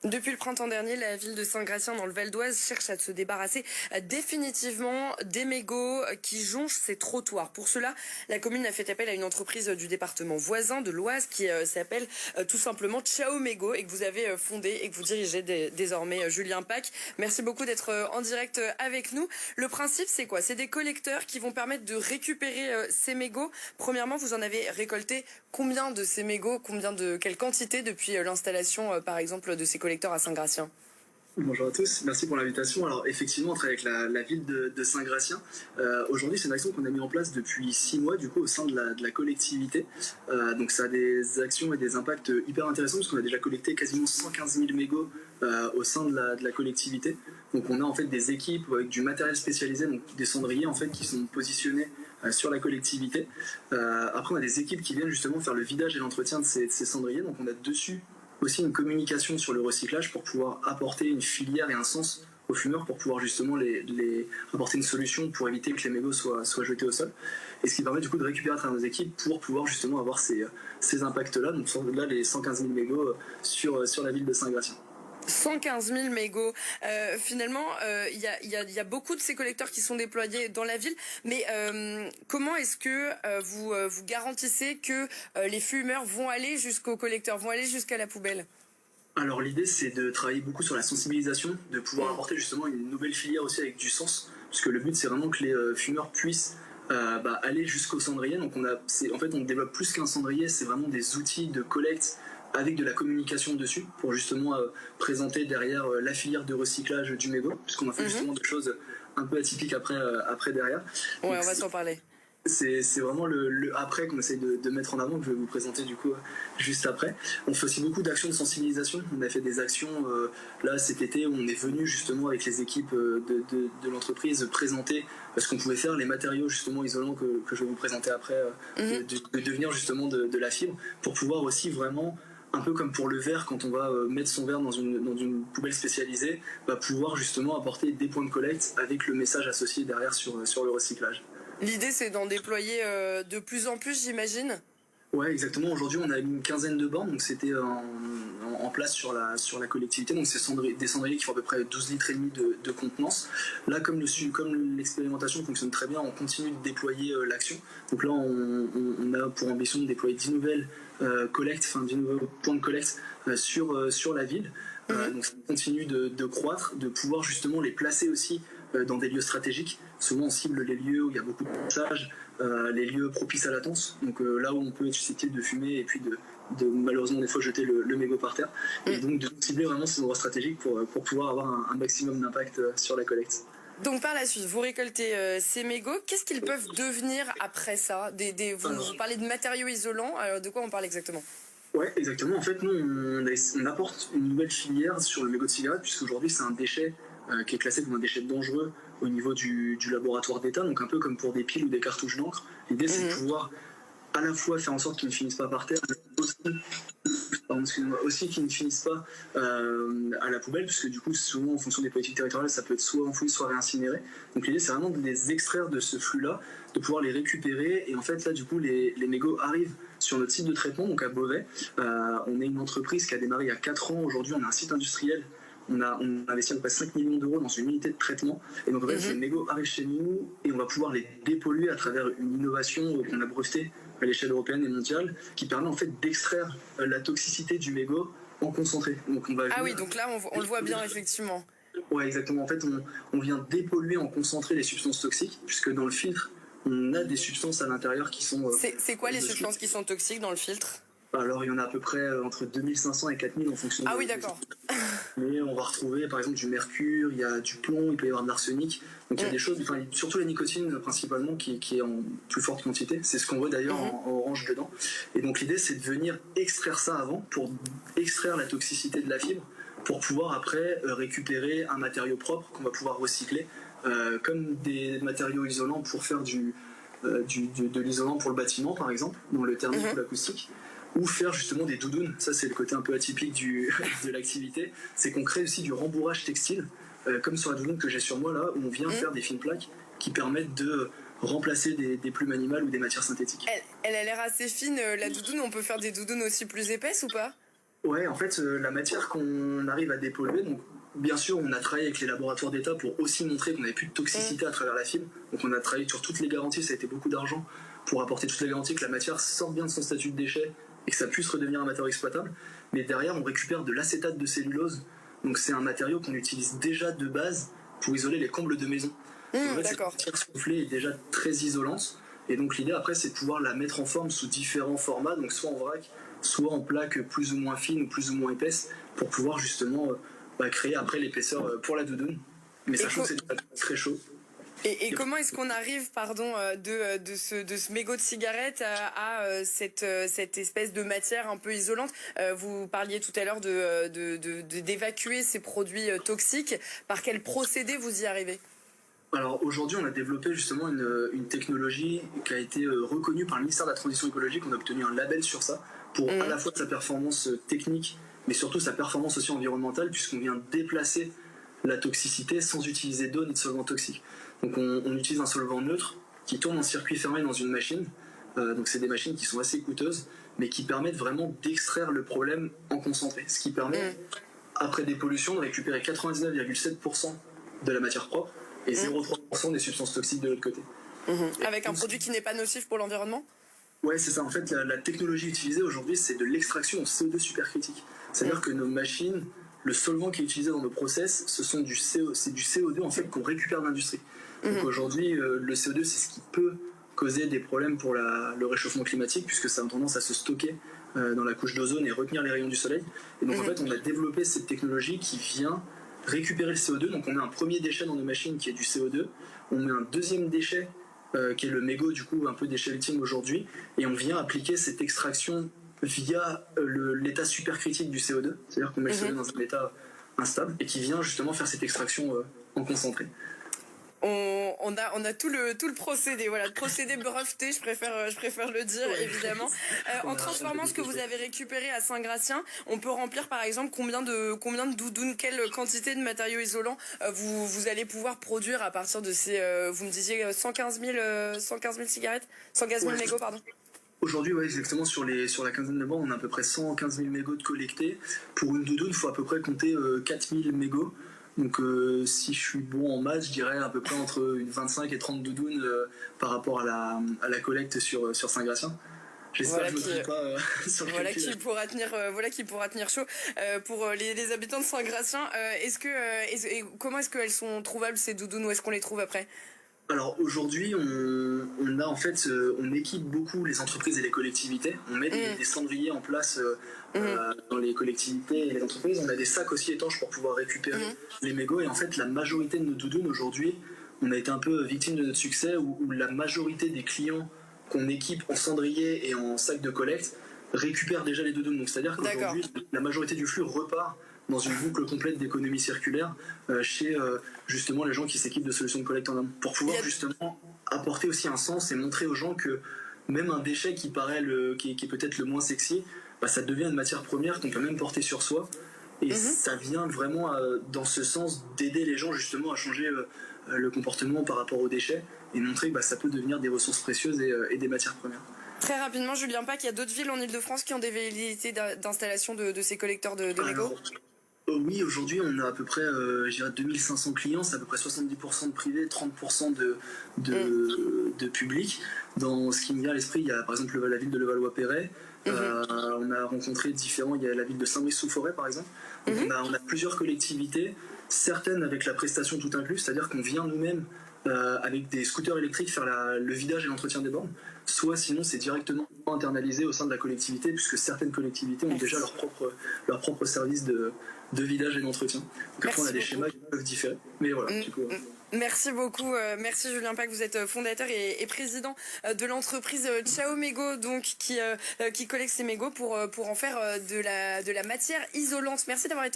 Depuis le printemps dernier, la ville de Saint-Gratien dans le Val d'Oise cherche à se débarrasser définitivement des mégots qui jonchent ses trottoirs. Pour cela, la commune a fait appel à une entreprise du département voisin de l'Oise qui s'appelle tout simplement Ciao Mégots et que vous avez fondé et que vous dirigez désormais, Julien Pack. Merci beaucoup d'être en direct avec nous. Le principe, c'est quoi? C'est des collecteurs qui vont permettre de récupérer ces mégots. Premièrement, vous en avez récolté combien de ces mégots, quelle quantité depuis l'installation, par exemple, de ces collecteurs à Saint-Gratien? Bonjour à tous, merci pour l'invitation. Alors effectivement, on travaille avec la ville de Saint-Gratien. Aujourd'hui, c'est une action qu'on a mis en place depuis 6 mois du coup au sein de la collectivité. Donc ça a des actions et des impacts hyper intéressants parce qu'on a déjà collecté quasiment 115 000 mégots au sein de la collectivité. Donc on a en fait des équipes avec du matériel spécialisé, donc des cendriers en fait qui sont positionnés sur la collectivité. Après on a des équipes qui viennent justement faire le vidage et l'entretien de ces cendriers. Donc on a dessus aussi une communication sur le recyclage pour pouvoir apporter une filière et un sens aux fumeurs pour pouvoir justement les apporter une solution pour éviter que les mégots soient jetés au sol. Et ce qui permet du coup de récupérer à travers nos équipes pour pouvoir justement avoir ces impacts-là. Donc là, les 115 000 mégots sur la ville de Saint-Gratien. 115 000 mégots. Finalement, il y a beaucoup de ces collecteurs qui sont déployés dans la ville. Mais comment est-ce que vous garantissez que les fumeurs vont aller jusqu'aux collecteurs, vont aller jusqu'à la poubelle? Alors l'idée c'est de travailler beaucoup sur la sensibilisation, de pouvoir apporter justement une nouvelle filière aussi avec du sens, puisque le but c'est vraiment que les fumeurs puissent aller jusqu'au cendrier. Donc en fait on développe plus qu'un cendrier, c'est vraiment des outils de collecte avec de la communication dessus pour justement présenter derrière la filière de recyclage du mégot, puisqu'on a fait justement des choses un peu atypiques après derrière. Ouais, donc, on va s'en parler. c'est vraiment le après qu'on essaye de mettre en avant, que je vais vous présenter du coup juste après. On fait aussi beaucoup d'actions de sensibilisation. On a fait des actions là cet été où on est venu justement avec les équipes de l'entreprise présenter ce qu'on pouvait faire, les matériaux justement isolants que je vais vous présenter après, de devenir justement de la fibre, pour pouvoir aussi vraiment, un peu comme pour le verre, quand on va mettre son verre dans une poubelle spécialisée, pouvoir justement apporter des points de collecte avec le message associé derrière sur le recyclage. L'idée, c'est d'en déployer de plus en plus, j'imagine. Ouais, exactement. Aujourd'hui, on a une quinzaine de bornes, donc c'était en place sur la collectivité. Donc c'est des cendriers qui font à peu près 12 litres et demi de contenance. Là, comme l'expérimentation fonctionne très bien, on continue de déployer l'action. Donc là, on a pour ambition de déployer 10 nouvelles 10 nouveaux points de collecte sur la ville. Donc ça continue de croître, de pouvoir justement les placer aussi dans des lieux stratégiques. Souvent on cible les lieux où il y a beaucoup de passages, les lieux propices à la tonce, donc là où on peut être susceptible de fumer et puis de malheureusement des fois jeter le mégot par terre. Et donc de cibler vraiment ces endroits stratégiques pour pouvoir avoir un maximum d'impact sur la collecte. Donc par la suite, vous récoltez ces mégots. Qu'est-ce qu'ils peuvent devenir après ça? Vous parlez de matériaux isolants. Alors de quoi on parle exactement? Ouais, exactement. En fait, nous, on apporte une nouvelle filière sur le mégot de cigarette, puisqu'aujourd'hui, c'est un déchet qui est classé comme un déchet dangereux au niveau du laboratoire d'État, donc un peu comme pour des piles ou des cartouches d'encre. L'idée, c'est de pouvoir à la fois faire en sorte qu'ils ne finissent pas par terre, aussi qu'ils ne finissent pas à la poubelle, puisque du coup, souvent, en fonction des politiques territoriales, ça peut être soit enfoui, soit réincinéré. Donc l'idée, c'est vraiment de les extraire de ce flux-là, de pouvoir les récupérer. Et en fait, là, du coup, les mégots arrivent sur notre site de traitement, donc à Beauvais. On est une entreprise qui a démarré il y a 4 ans. Aujourd'hui, on a un site industriel. On a investi à peu près 5 millions d'euros dans une unité de traitement. Et donc, en fait, les mégots arrivent chez nous et on va pouvoir les dépolluer à travers une innovation qu'on a brevetée à l'échelle européenne et mondiale, qui permet en fait d'extraire la toxicité du mégot en concentré. Donc, oui, donc là, on le voit bien, effectivement. Ouais, exactement. En fait, on vient dépolluer en concentré les substances toxiques, puisque dans le filtre, on a des substances à l'intérieur qui sont... C'est quoi les substances qui sont toxiques dans le filtre? Alors, il y en a à peu près entre 2500 et 4000 en fonction oui, d'accord. Mais on va retrouver, par exemple, du mercure, il y a du plomb, il peut y avoir de l'arsenic. Donc, il y a des choses, surtout la nicotine, principalement, qui est en plus forte quantité. C'est ce qu'on voit d'ailleurs en orange dedans. Et donc, l'idée, c'est de venir extraire ça avant, pour extraire la toxicité de la fibre, pour pouvoir après récupérer un matériau propre qu'on va pouvoir recycler, comme des matériaux isolants pour faire de l'isolant pour le bâtiment, par exemple, dans le thermique ou l'acoustique, ou faire justement des doudounes. Ça, c'est le côté un peu atypique de l'activité. C'est qu'on crée aussi du rembourrage textile, comme sur la doudoune que j'ai sur moi là, où on vient faire des fines plaques qui permettent de remplacer des plumes animales ou des matières synthétiques. Elle a l'air assez fine, la doudoune. On peut faire des doudounes aussi plus épaisses ou pas? Ouais, en fait, la matière qu'on arrive à dépolluer, donc bien sûr, on a travaillé avec les laboratoires d'État pour aussi montrer qu'on n'avait plus de toxicité à travers la fibre. Donc on a travaillé sur toutes les garanties, ça a été beaucoup d'argent pour apporter toutes les garanties que la matière sorte bien de son statut de déchet et que ça puisse redevenir un matériau exploitable. Mais derrière, on récupère de l'acétate de cellulose. Donc c'est un matériau qu'on utilise déjà de base pour isoler les combles de maison. Donc, en fait, cette D'accord. matière soufflée est déjà très isolante. Et donc l'idée après, c'est de pouvoir la mettre en forme sous différents formats, donc soit en vrac, soit en plaques plus ou moins fines ou plus ou moins épaisses, pour pouvoir justement créer après l'épaisseur pour la doudoune. Mais sachant que c'est très chaud. Et comment est-ce qu'on arrive, de ce mégot de cigarette à cette espèce de matière un peu isolante? Vous parliez tout à l'heure d'évacuer ces produits toxiques. Par quel procédé vous y arrivez? Alors aujourd'hui, on a développé justement une technologie qui a été reconnue par le ministère de la Transition écologique. On a obtenu un label sur ça pour à la fois sa performance technique, mais surtout sa performance aussi environnementale, puisqu'on vient déplacer la toxicité sans utiliser d'eau ni de solvant toxique. Donc on utilise un solvant neutre qui tourne en circuit fermé dans une machine. Donc c'est des machines qui sont assez coûteuses, mais qui permettent vraiment d'extraire le problème en concentré. Ce qui permet, après dépollution, de récupérer 99,7% de la matière propre et 0,3% des substances toxiques de l'autre côté. Avec un produit qui n'est pas nocif pour l'environnement? Ouais, c'est ça. En fait, la technologie utilisée aujourd'hui, c'est de l'extraction en CO2 supercritique. C'est-à-dire que nos machines, le solvant qui est utilisé dans nos process, c'est du CO2 en fait qu'on récupère de l'industrie. Donc aujourd'hui, le CO2, c'est ce qui peut causer des problèmes pour le réchauffement climatique, puisque ça a tendance à se stocker dans la couche d'ozone et retenir les rayons du soleil. Et donc en fait, on a développé cette technologie qui vient récupérer le CO2. Donc on a un premier déchet dans nos machines qui est du CO2. On met un deuxième déchet qui est le mégot, du coup un peu déchet ultime aujourd'hui, et on vient appliquer cette extraction via l'état supercritique du CO2, c'est-à-dire qu'on met le CO2 dans un état instable et qui vient justement faire cette extraction en concentré. On a tout le procédé, voilà, le procédé breveté, je préfère le dire, évidemment. En transformant ce que vous avez récupéré à Saint-Gratien, on peut remplir par exemple combien de doudounes, quelle quantité de matériaux isolants vous allez pouvoir produire à partir de ces, vous me disiez 115 000 cigarettes, 115 000 mégots, pardon. Aujourd'hui, ouais, exactement, sur la quinzaine de mois, on a à peu près 115 000 mégots de collectés. Pour une doudoune, il faut à peu près compter 4 000 mégots. Donc si je suis bon en maths, je dirais à peu près entre 25 et 30 doudounes par rapport à la collecte sur Saint-Gratien. J'espère que je ne me trompe pas sur le calcul. Qui pourra tenir chaud. Pour les habitants de Saint-Gratien, comment est-ce qu'elles sont trouvables ces doudounes? Où est-ce qu'on les trouve après? Alors aujourd'hui, on équipe beaucoup les entreprises et les collectivités. On met des cendriers en place dans les collectivités et les entreprises. On a des sacs aussi étanches pour pouvoir récupérer les mégots. Et en fait, la majorité de nos doudounes aujourd'hui, on a été un peu victime de notre succès où la majorité des clients qu'on équipe en cendrier et en sac de collecte récupèrent déjà les doudounes. Donc c'est-à-dire qu'aujourd'hui, la majorité du flux repart dans une boucle complète d'économie circulaire chez justement les gens qui s'équipent de solutions de collecte en amont, pour pouvoir justement apporter aussi un sens et montrer aux gens que même un déchet qui paraît qui est peut-être le moins sexy, ça devient une matière première qu'on peut même porter sur soi, et ça vient vraiment dans ce sens d'aider les gens justement à changer le comportement par rapport aux déchets et montrer que ça peut devenir des ressources précieuses et des matières premières. Très rapidement, Julien Pac, il y a d'autres villes en Ile-de-France qui ont des velléités d'installation de ces collecteurs de mégots? Oui, aujourd'hui, on a à peu près 2500 clients, c'est à peu près 70% de privé, 30% de public. Dans ce qui me vient à l'esprit, il y a par exemple la ville de Levallois-Perret, on a rencontré il y a la ville de Saint-Brice-sous-Forêt par exemple. Donc on a plusieurs collectivités, certaines avec la prestation tout inclus, c'est-à-dire qu'on vient nous-mêmes avec des scooters électriques faire le vidage et l'entretien des bornes, soit sinon c'est directement internalisé au sein de la collectivité, puisque certaines collectivités ont déjà leur propre service de vidage et d'entretien. Donc après on a des schémas qui peuvent différer, mais voilà, du coup... Merci beaucoup, merci Julien Pac, vous êtes fondateur et président de l'entreprise Ciao Mégot, donc qui collecte ces mégots pour en faire de la matière isolante. Merci d'avoir été